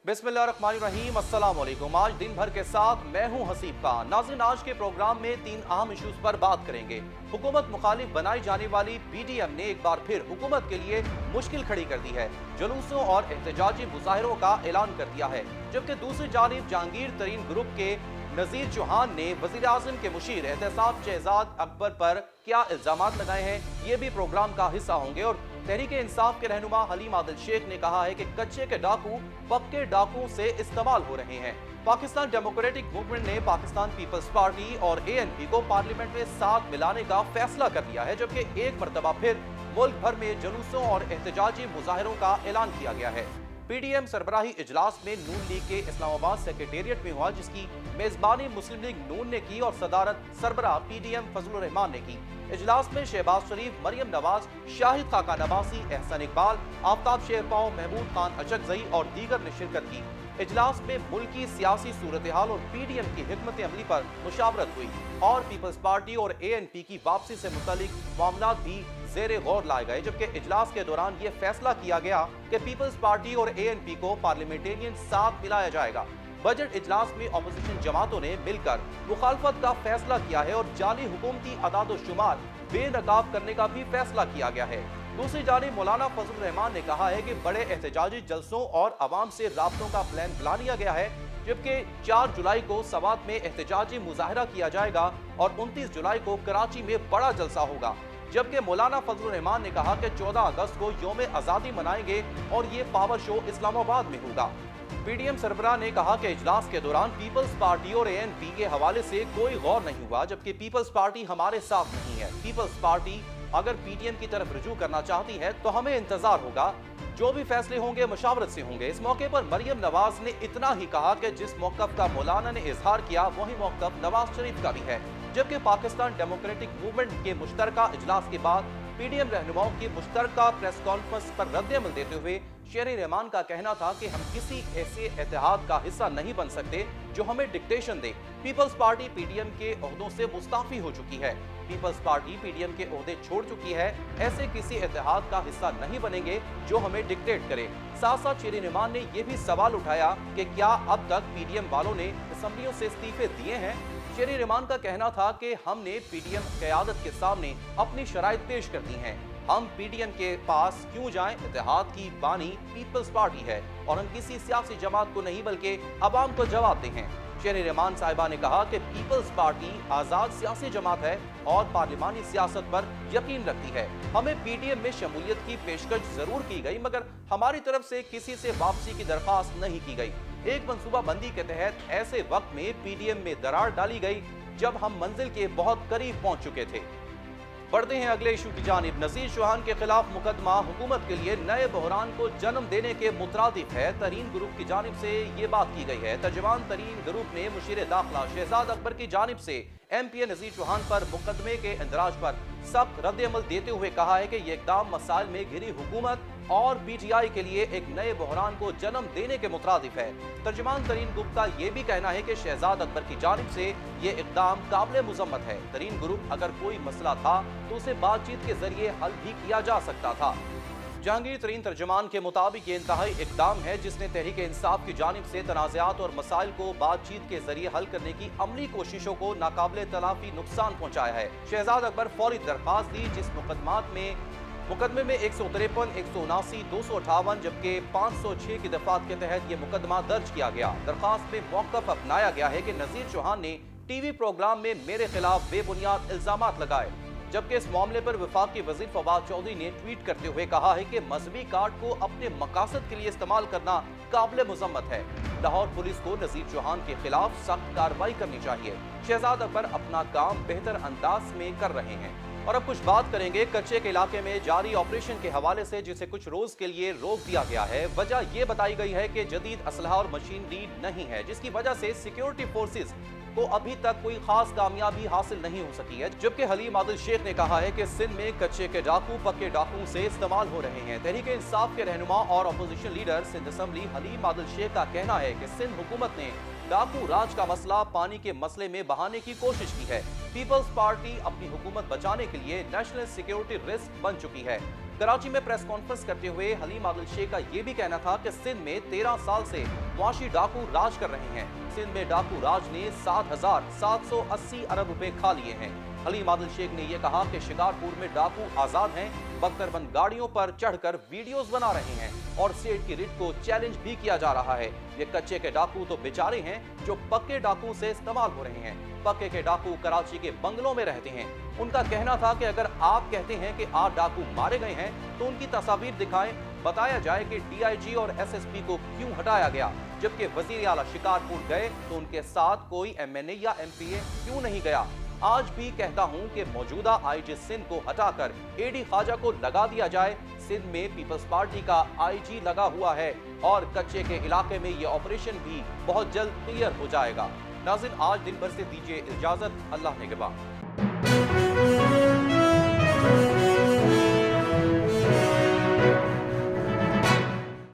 बिस्मिल्लाहिर्रहमानिर्रहीम, अस्सलाम वालेकुम। आज दिन भर के साथ मैं हूं हसीब खान। नाज़रीन, आज के प्रोग्राम में 3 अहम इशूज पर बात करेंगे। हुकूमत मुखालिफ बनाई जाने वाली पीडीएम ने एक बार फिर हुकूमत के लिए मुश्किल खड़ी कर दी है। जुलूसों और एहतजाजी मुजाहिरों का ऐलान कर दिया है, जबकि दूसरी जानिब जहांगीर तरीन ग्रुप के नज़ीर चौहान ने वज़ीर आज़म के मुशीर एहतसाब शहजाद अकबर पर क्या इल्जामात लगाए हैं, ये भी प्रोग्राम का हिस्सा होंगे। और तहरीक इंसाफ के रहनुमा हलीम आदिल शेख ने कहा है कि कच्चे के डाकू पक्के डाकू से इस्तेमाल हो रहे हैं। पाकिस्तान डेमोक्रेटिक मूवमेंट ने पाकिस्तान पीपल्स पार्टी और एएनपी को पार्लियामेंट में साथ मिलाने का फैसला कर लिया है, जबकि एक मरतबा फिर मुल्क भर में जुलूसों और एहतजाजी मुजाहिरों का ऐलान किया गया है। पीडीएम सरबराही इजलास में नून लीग के इस्लामाबाद सेक्रेटेरिएट में हुआ, जिसकी मेजबानी मुस्लिम लीग नून ने की और सदारत सरबराह पीडीएम फजलुर रहमान ने की। इजलास में शहबाज शरीफ, मरियम नवाज, शाहिद खाकान अब्बासी, एहसन इकबाल, आफ्ताब शेरपाव, महमूद खान अचकजई और दीगर ने शिरकत की। इजलास में मुल्की सियासी सूरत हाल और पीडीएम की हिकमत अमली पर मुशावरत हुई और पीपल्स पार्टी और एएनपी की वापसी से मुतालिक मामला भी ज़ेरे गौर लाए गए, जबकि इजलास के दौरान ये फैसला किया गया कि पीपल्स पार्टी और एएनपी को पार्लियामेंटेरियन साथ मिलाया जाएगा। बजट इजलास में अपोजिशन जमातों ने मिलकर मुखालफत का फैसला किया है और जाली हुकूमती अदाद शुमार बेनकाब करने का भी फैसला किया गया है। दूसरी जानिब मौलाना फजलुर रहमान ने कहा है कि बड़े एहतजाजी जलसों और आवाम से राब्तों का प्लान बना लिया गया है, जबकि 4 जुलाई को सवात में एहतजाजी मुजाहरा किया जाएगा और 29 जुलाई को कराची में बड़ा जलसा होगा। जबकि मौलाना फजलुर रहमान ने कहा कि 14 अगस्त को यौम आज़ादी मनाएंगे और ये पावर शो इस्लामाबाद में होगा। पीडीएम सरबराह ने कहा कि इजलास के दौरान पीपल्स पार्टी और एएनपी के हवाले से कोई गौर नहीं हुआ, जबकि पीपल्स पार्टी हमारे साथ नहीं है। पीपल्स पार्टी अगर पीडीएम की तरफ रुजू करना चाहती है तो हमें इंतजार होगा, जो भी फैसले होंगे मशावरत से होंगे। इस मौके पर मरियम नवाज ने इतना ही कहा कि जिस मौक़िफ़ का मौलाना ने इजहार किया वही मौक़िफ़ नवाज शरीफ का भी है। जबकि पाकिस्तान डेमोक्रेटिक मूवमेंट के मुश्तरका इजलास के बाद पीडीएम रहनुमाओं की मुश्तरका प्रेस कॉन्फ्रेंस पर रद्द-ए-अमल देते हुए शेर रहमान का कहना था कि हम किसी ऐसे इत्तेहाद का हिस्सा नहीं बन सकते जो हमें डिक्टेशन दे। पीपल्स पार्टी पीडीएम के ओहदों से मुस्ताफी हो चुकी है। पीपल्स पार्टी पीडीएम के ओहदे छोड़ चुकी है। ऐसे किसी इत्तेहाद का हिस्सा नहीं बनेंगे जो हमें डिक्टेट करे। साथ साथ शेर रहमान ने यह भी सवाल उठाया कि क्या अब तक पीडीएम वालों ने असम्बलियों से इस्तीफे दिए हैं। शेर रहमान का कहना था कि हमने पीडीएम क़यादत के सामने अपनी शराइत पेश कर दी हैं। हम पीडीएम के पास क्यों जाएं? इत्तेहाद की बानी पीपल्स पार्टी है और हम किसी सियासी जमात को नहीं बल्कि अवाम को जवाब दें हैं। शेर रहमान साहिबा ने कहा कि पीपल्स पार्टी आज़ाद सियासी जमात है और पार्लिमानी सियासत पर यकीन रखती है। हमें पीडीएम में शमूलियत की पेशकश जरूर की गई, मगर हमारी तरफ से किसी से वापसी की दरख्वास्त नहीं की गई। एक मंसूबा बंदी के तहत ऐसे वक्त में पीडीएम में दरार डाली गई जब हम मंजिल के बहुत करीब पहुंच चुके थे। बढ़ते हैं अगले इशू की जानिब। नज़ीर चौहान के खिलाफ मुकदमा हुकूमत के लिए नए बहरान को जन्म देने के मुतरादिफ है। तरीन ग्रुप की जानिब से ये बात की गई है। तर्जुमान तरीन ग्रुप ने मुशीर दाखिला शहजाद अकबर की जानिब से एमपीए नज़ीर चौहान पर मुकदमे के इंदराज पर सख्त रद्द-ए-अमल देते हुए कहा है कि ये इक़दाम मसाइल में घिरी हुकूमत और पीटीआई के लिए एक नए बहरान को जन्म देने के मुतरादिफ है। तर्जुमान तरीन ग्रुप का यह भी कहना है कि शहजाद अकबर की जानिब से ये इक़दाम काबिल मुज़म्मत है। तरीन ग्रुप अगर कोई मसला था तो उसे बातचीत के जरिए हल भी किया जा सकता था। जहांगीर तरीन तर्जुमान के मुताबिक ये इंतहाई इक़दाम है जिसने तहरीक इंसाफ की जानिब से तनाज़ात और मसाइल को बातचीत के जरिए हल करने की अमली कोशिशों को नाकाबिले तलाफी नुकसान पहुँचाया है। शहजाद अकबर फौरी दरख्वास्त दी, जिस मुकदमे में 153, 179, 258 जबकि 506 की दफात के तहत ये मुकदमा दर्ज किया गया। दरख्वास्त में मौक़िफ़ अपनाया गया है कि नज़ीर चौहान ने टीवी प्रोग्राम में मेरे खिलाफ बेबुनियाद इल्जामात लगाए, जबकि इस मामले पर वफाकी वज़ीर फवाद चौधरी ने ट्वीट करते हुए कहा है कि मजहबी कार्ड को अपने मकासद के लिए इस्तेमाल करना काबिल मुज़म्मत है। लाहौर पुलिस को नज़ीर चौहान के खिलाफ सख्त कार्रवाई करनी चाहिए। शहजाद अकबर अपना काम बेहतर अंदाज में कर रहे हैं। और अब कुछ बात करेंगे कच्चे के इलाके में जारी ऑपरेशन के हवाले से, जिसे कुछ रोज के लिए रोक दिया गया है। वजह यह बताई गई है कि जदीद असलहा और मशीनरी नहीं है, जिसकी वजह से सिक्योरिटी फोर्सेस को अभी तक कोई खास कामयाबी हासिल नहीं हो सकी है। जबकि हलीम आदिल शेख ने कहा है कि सिंध में कच्चे के डाकू पक्के डाकू से इस्तेमाल हो रहे हैं। तहरीक इंसाफ के रहनुमा और opposition leader Sindh assembly Haleem Adil Sheikh का कहना है कि सिंध हुकूमत ने डाकू राज का मसला पानी के मसले में बहाने की कोशिश की है। पीपल्स पार्टी अपनी हुकूमत बचाने के लिए नेशनल सिक्योरिटी रिस्क बन चुकी है। कराची में प्रेस कॉन्फ्रेंस करते हुए हलीम आदिल शेख का ये भी कहना था कि सिंध में 13 साल से मुआशी डाकू राज कर रहे हैं। सिंध में डाकू राज ने 7,780 अरब रुपए खा लिए हैं। हलीम आदिल शेख ने यह कहा कि शिकारपुर में डाकू आजाद हैं, बख्तरबंद गाड़ियों पर चढ़कर वीडियोस बना रहे हैं और सेठ की रिट को चैलेंज भी किया जा रहा है। ये कच्चे के डाकू तो बेचारे हैं जो पक्के डाकू से इस्तेमाल हो रहे हैं। पक्के के डाकू कराची के बंगलों में रहते हैं। उनका कहना था कि अगर आप कहते हैं कि 8 डाकू मारे गए हैं तो उनकी तस्वीर दिखाएं, बताया जाए कि डीआईजी और एसएसपी को क्यों हटाया गया, जबकि वजीर आला शिकारपुर गए तो उनके साथ कोई एमएनए या एमपीए क्यों नहीं गया। आज भी कहता हूं कि मौजूदा आईजी सिंध को हटाकर एडी ख्वाजा को लगा दिया जाए। सिंध में पीपल्स पार्टी का आईजी लगा हुआ है और कच्चे के इलाके में ये ऑपरेशन भी बहुत जल्द क्लियर हो जाएगा। नाज़रीन, आज दिन भर से दीजिए इजाजत। अल्लाह निगहबान।